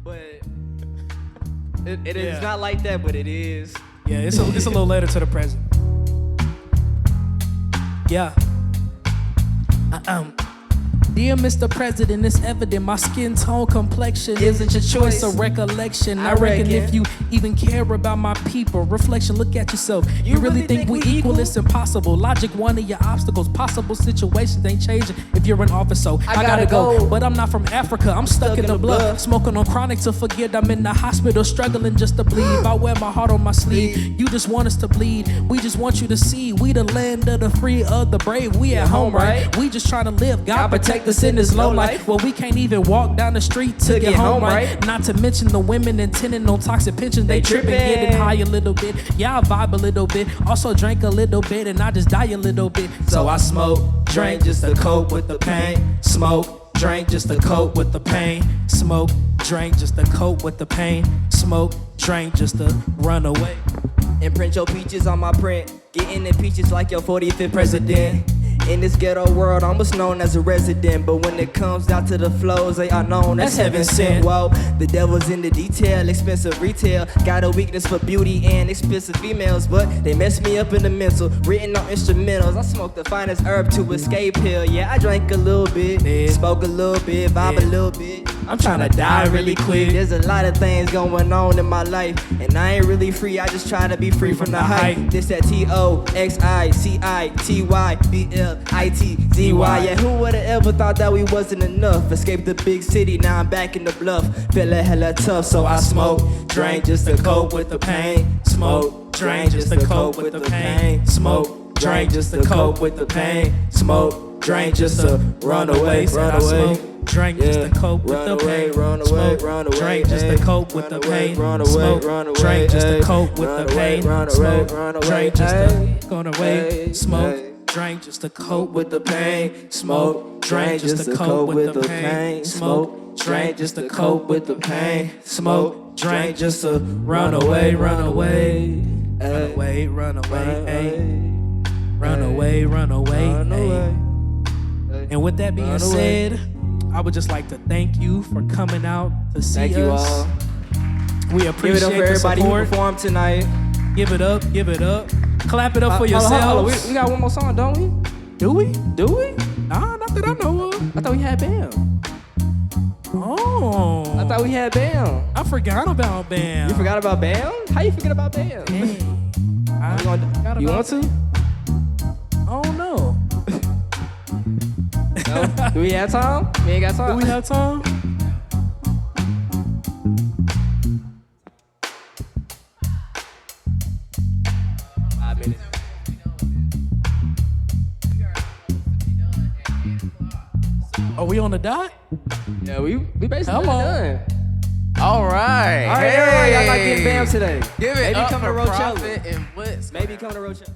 but it is not like that, but it is. Yeah, it's a little letter to the president. Yeah. Dear Mr. President, it's evident my skin tone complexion isn't your choice or recollection. I reckon if you even care about my people, reflection, look at yourself. You really think we equal? It's impossible. Logic, one of your obstacles. Possible situations ain't changing if you're in office, so I gotta go. But I'm not from Africa, I'm stuck in the blood. Smoking on chronic to forget I'm in the hospital, struggling just to bleed. I wear my heart on my sleeve. You just want us to bleed. We just want you to see we the land of the free, of the brave. We at home, right? We just trying to live. God protect us in this low life. Well, we can't even walk down the street to get home, right? Not to mention the women intending on toxic pensions. They tripping, getting high a little bit. Yeah, I vibe a little bit. Also drink a little bit, and I just die a little bit. So I smoke, drink just to cope with the pain. Smoke, drink just to cope with the pain. Smoke, drink just to cope with the pain. Smoke, drink just to run away. And print your peaches on my print. Getting the peaches like your 45th president. In this ghetto world, almost known as a resident. But when it comes down to the flows, they are known as heaven sent. Whoa, the devil's in the detail, expensive retail. Got a weakness for beauty and expensive females, but they mess me up in the mental. Written on instrumentals, I smoke the finest herb to escape hell. Yeah, I drank a little bit, spoke a little bit, vibe a little bit. I'm trying to die really quick. There's a lot of things going on in my life, and I ain't really free, I just try to be free from the hype. This that TOXICITYBLITZY. Yeah, who would've ever thought that we wasn't enough? Escaped the big city, now I'm back in the bluff. Feeling hella tough, so I smoke, drink just to cope with the pain. Smoke, drink just to cope with the pain. Smoke, drink just to cope with the pain. Smoke, drink just to run away, run away. Drink just to cope with the pain. Smoke, drink just to cope with the pain. Smoke, drink just to cope with the pain. Smoke, drink just to go away. Smoke, drink just to cope with the pain. Smoke, drink just to cope with the pain. Smoke, drink just to cope with the pain. Smoke, drink just to run away, run away. Run away, run away, run away, run away. And with that being said, I would just like to thank you for coming out to see us. Thank you all. We appreciate the support. Give it up for everybody who performed tonight. Give it up, give it up. Clap it up for yourselves. We got one more song, don't we? Do we? Do we? Nah, not that I know of. I thought we had Bam. Oh. I thought we had Bam. I forgot about Bam. You forgot about Bam? How you forget about Bam? Hey, you want to? Oh, no. No? Do we have time? We ain't got time? Do we have time? Are we on the dot? Yeah, we basically Hello. done. All right. All right, everybody, y'all not getting Bam today. Give it Maybe up come to for Rochella. Prophet and Blitz. Maybe come to Rochella.